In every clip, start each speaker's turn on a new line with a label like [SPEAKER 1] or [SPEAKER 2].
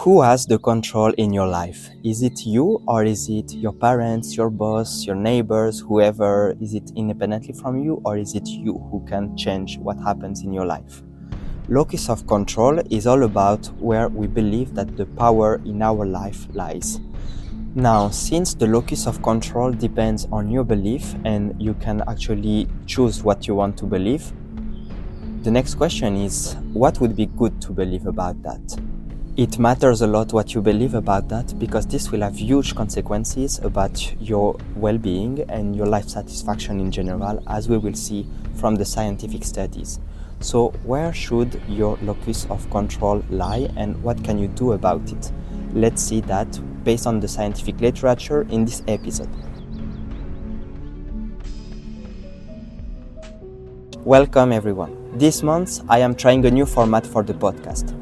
[SPEAKER 1] Who has the control in your life? Is it you or is it your parents, your boss, your neighbors, whoever? Is it independently from you or is it you who can change what happens in your life? Locus of control is all about where we believe that the power in our life lies. Now, since the locus of control depends on your belief and you can actually choose what you want to believe, the next question is, what would be good to believe about that? It matters a lot what you believe about that because this will have huge consequences about your well-being and your life satisfaction in general, as we will see from the scientific studies. So where should your locus of control lie and what can you do about it? Let's see that based on the scientific literature in this episode. Welcome everyone. This month I am trying a new format for the podcast.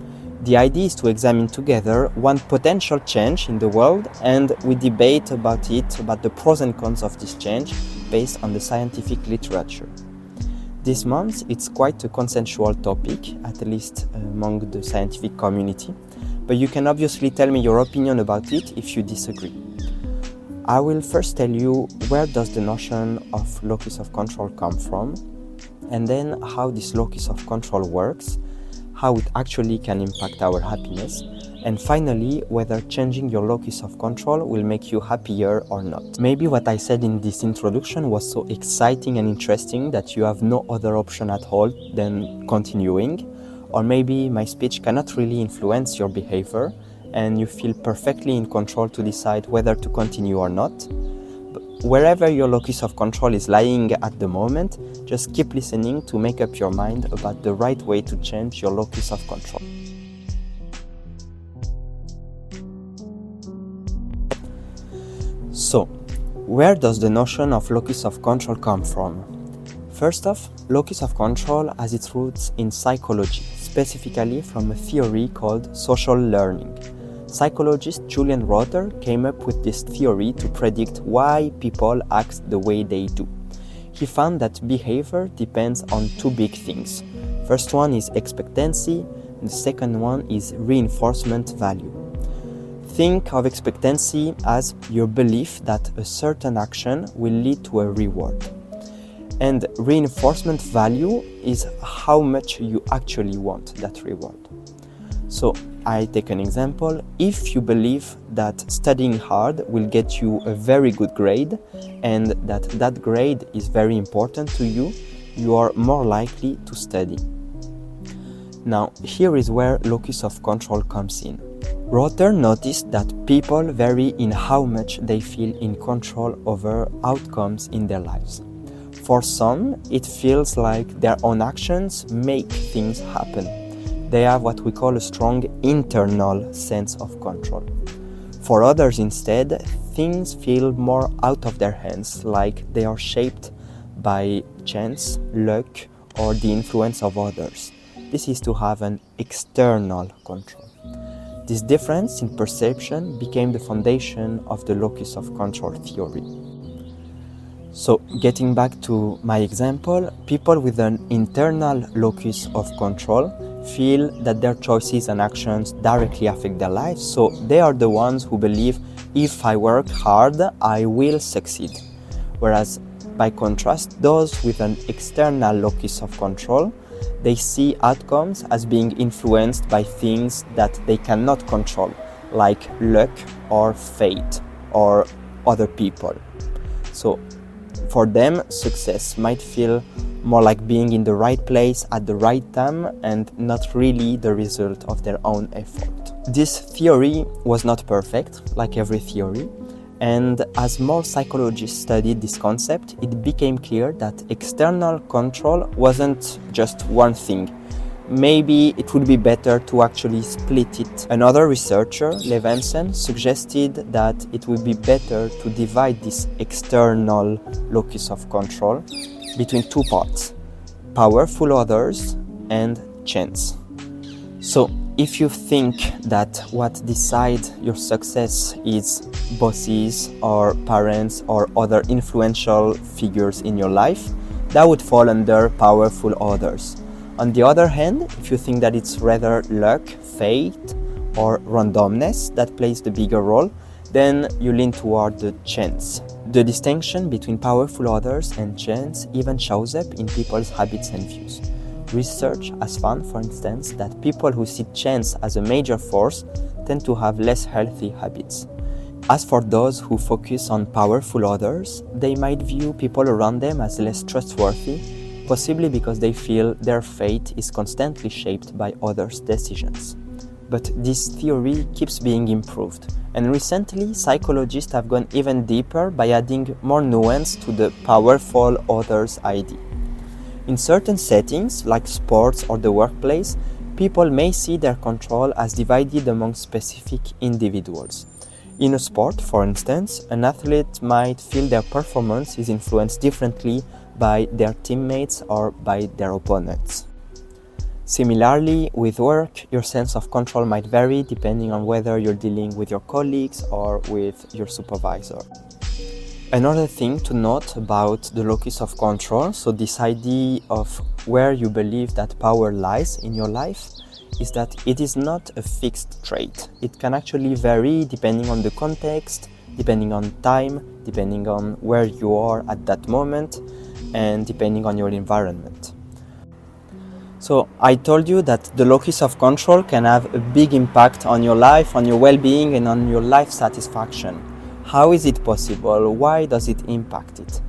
[SPEAKER 1] The idea is to examine together one potential change in the world and we debate about the pros and cons of this change based on the scientific literature. This month it's quite a consensual topic, at least among the scientific community, but you can obviously tell me your opinion about it if you disagree. I will first tell you where does the notion of locus of control come from, and then how this locus of control works, how it actually can impact our happiness, and finally, whether changing your locus of control will make you happier or not. Maybe what I said in this introduction was so exciting and interesting that you have no other option at all than continuing, or maybe my speech cannot really influence your behavior and you feel perfectly in control to decide whether to continue or not. Wherever your locus of control is lying at the moment, just keep listening to make up your mind about the right way to change your locus of control. So, where does the notion of locus of control come from? First off, locus of control has its roots in psychology, specifically from a theory called social learning. Psychologist Julian Rother came up with this theory to predict why people act the way they do. He found that behavior depends on two big things. First one is expectancy, and the second one is reinforcement value. Think of expectancy as your belief that a certain action will lead to a reward. And reinforcement value is how much you actually want that reward. So, I take an example. If you believe that studying hard will get you a very good grade and that grade is very important to you, you are more likely to study. Now, here is where locus of control comes in. Rother noticed that people vary in how much they feel in control over outcomes in their lives. For some, it feels like their own actions make things happen. They have what we call a strong internal sense of control. For others instead, things feel more out of their hands, like they are shaped by chance, luck, or the influence of others. This is to have an external control. This difference in perception became the foundation of the locus of control theory. So, getting back to my example, people with an internal locus of control feel that their choices and actions directly affect their lives, so they are the ones who believe if I work hard, I will succeed. Whereas, by contrast, those with an external locus of control, they see outcomes as being influenced by things that they cannot control, like luck or fate or other people. So, for them, success might feel more like being in the right place at the right time and not really the result of their own effort. This theory was not perfect, like every theory, and as more psychologists studied this concept, it became clear that external control wasn't just one thing. Maybe it would be better to actually split it. Another researcher, Levinson, suggested that it would be better to divide this external locus of control between two parts: powerful others and chance. So, if you think that what decide your success is bosses or parents or other influential figures in your life, that would fall under powerful others. On the other hand, if you think that it's rather luck, fate, or randomness that plays the bigger role, then you lean toward the chance. The distinction between powerful others and chance even shows up in people's habits and views. Research has found, for instance, that people who see chance as a major force tend to have less healthy habits. As for those who focus on powerful others, they might view people around them as less trustworthy, possibly because they feel their fate is constantly shaped by others' decisions. But this theory keeps being improved, and recently psychologists have gone even deeper by adding more nuance to the powerful others idea. In certain settings, like sports or the workplace, people may see their control as divided among specific individuals. In a sport, for instance, an athlete might feel their performance is influenced differently by their teammates or by their opponents. Similarly, with work, your sense of control might vary depending on whether you're dealing with your colleagues or with your supervisor. Another thing to note about the locus of control, so this idea of where you believe that power lies in your life, is that it is not a fixed trait. It can actually vary depending on the context, depending on time, depending on where you are at that moment, and depending on your environment. So I told you that the locus of control can have a big impact on your life, on your well-being, and on your life satisfaction. How is it possible? Why does it impact it?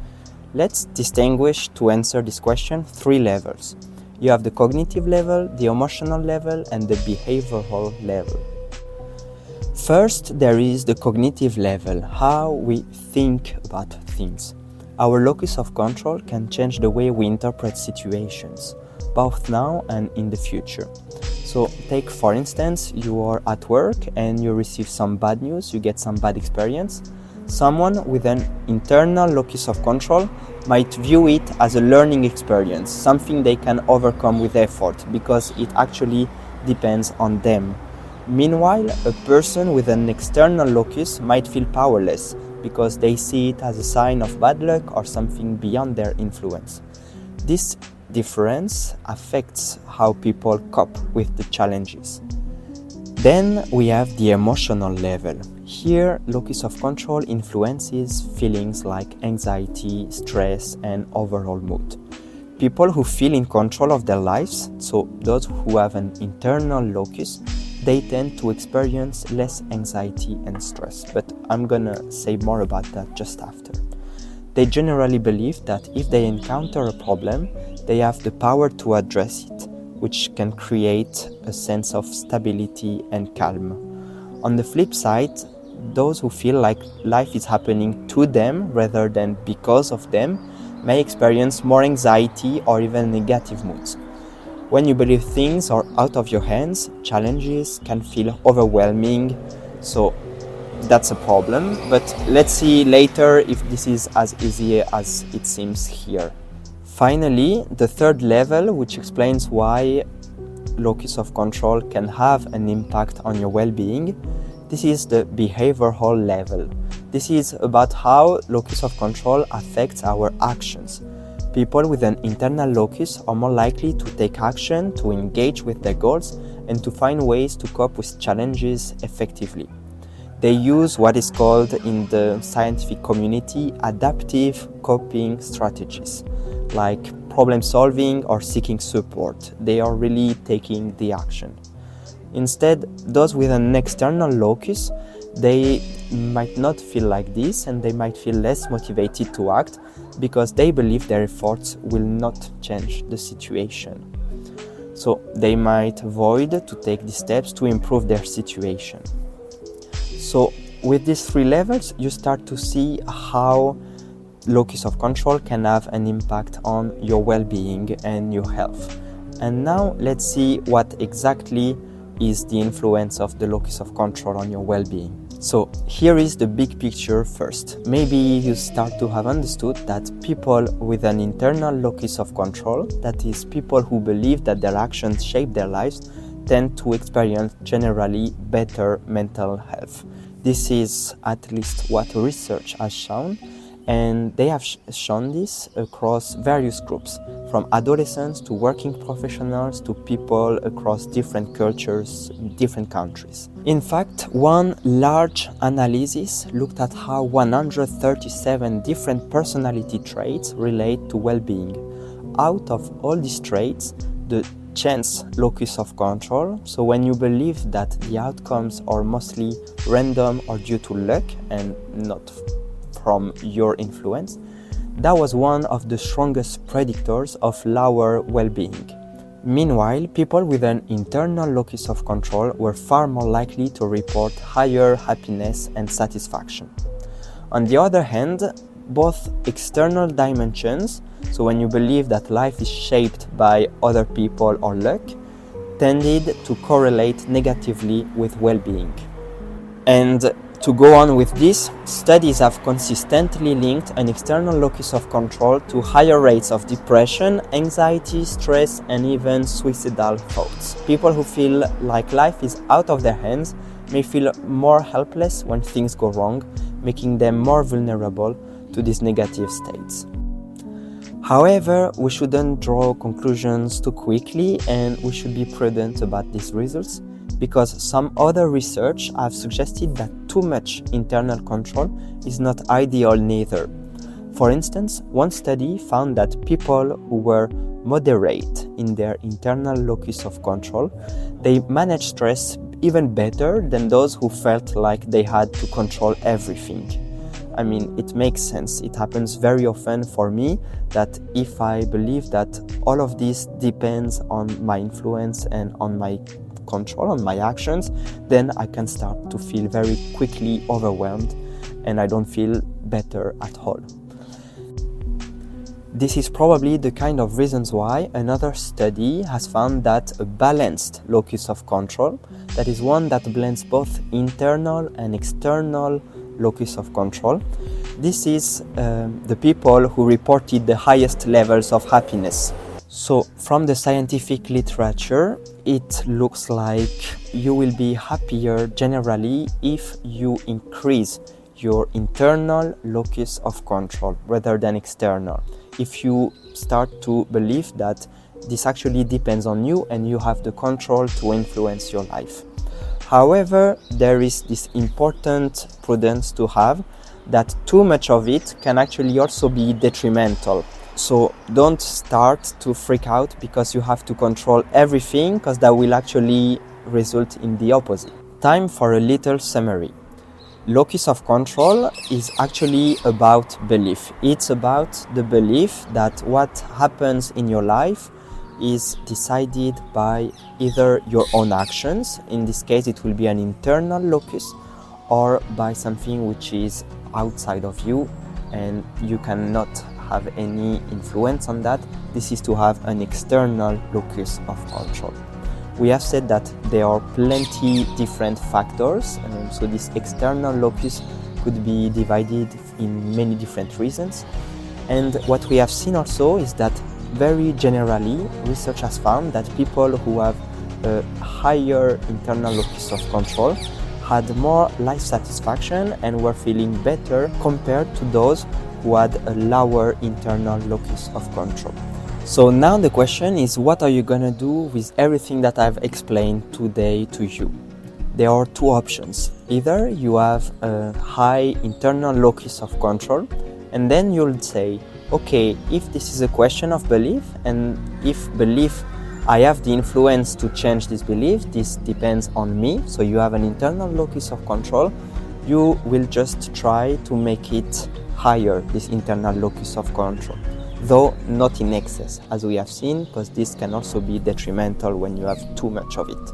[SPEAKER 1] Let's distinguish, to answer this question, 3 levels. You have the cognitive level, the emotional level, and the behavioral level. First, there is the cognitive level, how we think about things. Our locus of control can change the way we interpret situations, both now and in the future. So take, for instance, you are at work and you receive some bad news, you get some bad experience. Someone with an internal locus of control might view it as a learning experience, something they can overcome with effort because it actually depends on them. Meanwhile, a person with an external locus might feel powerless because they see it as a sign of bad luck or something beyond their influence. This difference affects how people cope with the challenges. Then we have the emotional level. Here, locus of control influences feelings like anxiety, stress, and overall mood. People who feel in control of their lives, so those who have an internal locus, they tend to experience less anxiety and stress. But I'm gonna say more about that just after. They generally believe that if they encounter a problem, they have the power to address it, which can create a sense of stability and calm. On the flip side, those who feel like life is happening to them rather than because of them may experience more anxiety or even negative moods. When you believe things are out of your hands, challenges can feel overwhelming, so that's a problem, but let's see later if this is as easy as it seems here. Finally, the third level, which explains why locus of control can have an impact on your well-being, this is the behavioral level. This is about how locus of control affects our actions. People with an internal locus are more likely to take action, to engage with their goals, and to find ways to cope with challenges effectively. They use what is called in the scientific community adaptive coping strategies, like problem solving or seeking support. They are really taking the action. Instead, those with an external locus, they might not feel like this and they might feel less motivated to act because they believe their efforts will not change the situation. So they might avoid to take the steps to improve their situation. So with these 3 levels, you start to see how locus of control can have an impact on your well-being and your health. And now let's see what exactly is the influence of the locus of control on your well-being. So here is the big picture first. Maybe you start to have understood that people with an internal locus of control, that is, people who believe that their actions shape their lives, tend to experience generally better mental health. This is at least what research has shown, And they have shown this across various groups, from adolescents to working professionals to people across different cultures, different countries. In fact, one large analysis looked at how 137 different personality traits relate to well-being. Out of all these traits, the chance locus of control, so when you believe that the outcomes are mostly random or due to luck and not from your influence, that was one of the strongest predictors of lower well-being. Meanwhile, people with an internal locus of control were far more likely to report higher happiness and satisfaction. On the other hand, both external dimensions, so when you believe that life is shaped by other people or luck, tended to correlate negatively with well-being. And to go on with this, studies have consistently linked an external locus of control to higher rates of depression, anxiety, stress, and even suicidal thoughts. People who feel like life is out of their hands may feel more helpless when things go wrong, making them more vulnerable to these negative states. However, we shouldn't draw conclusions too quickly, and we should be prudent about these results, because some other research have suggested that too much internal control is not ideal neither. For instance, one study found that people who were moderate in their internal locus of control, they managed stress even better than those who felt like they had to control everything. I mean, it makes sense. It happens very often for me that if I believe that all of this depends on my influence and on my control, on my actions, then I can start to feel very quickly overwhelmed and I don't feel better at all. This is probably the kind of reasons why another study has found that a balanced locus of control, that is one that blends both internal and external locus of control, this is the people who reported the highest levels of happiness. So from the scientific literature, it looks like you will be happier generally if you increase your internal locus of control rather than external. If you start to believe that this actually depends on you and you have the control to influence your life. However, there is this important prudence to have that too much of it can actually also be detrimental. So don't start to freak out because you have to control everything, because that will actually result in the opposite. Time for a little summary. Locus of control is actually about belief. It's about the belief that what happens in your life is decided by either your own actions, in this case it will be an internal locus, or by something which is outside of you and you cannot have any influence on that. This is to have an external locus of control. We have said that there are plenty different factors, so this external locus could be divided in many different reasons. And what we have seen also is that very generally, research has found that people who have a higher internal locus of control had more life satisfaction and were feeling better compared to those who had a lower internal locus of control. So now the question is, what are you gonna do with everything that I've explained today to you? There are two options. Either you have a high internal locus of control, and then you'll say, okay, if this is a question of belief, and if belief, I have the influence to change this belief, this depends on me, so you have an internal locus of control, you will just try to make it higher, this internal locus of control, though not in excess, as we have seen, because this can also be detrimental when you have too much of it.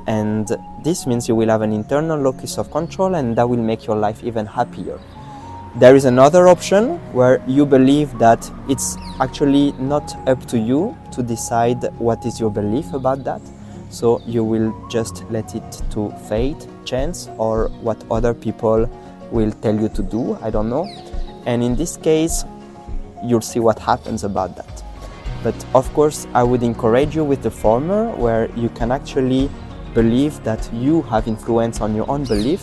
[SPEAKER 1] And this means you will have an internal locus of control, and that will make your life even happier. There is another option where you believe that it's actually not up to you to decide what is your belief about that. So you will just let it to fate, chance, or what other people will tell you to do, I don't know. And in this case, you'll see what happens about that. But of course, I would encourage you with the former, where you can actually believe that you have influence on your own belief,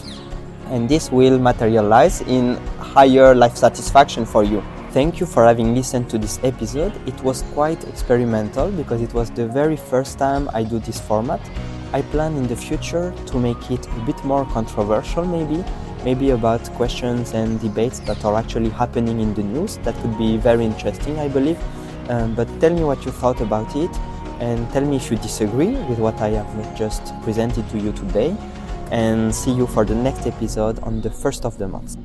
[SPEAKER 1] and this will materialize in higher life satisfaction for you. Thank you for having listened to this episode. It was quite experimental because it was the very first time I do this format. I plan in the future to make it a bit more controversial maybe about questions and debates that are actually happening in the news. That could be very interesting, I believe. But tell me what you thought about it, and tell me if you disagree with what I have just presented to you today. And see you for the next episode on the 1st of the month.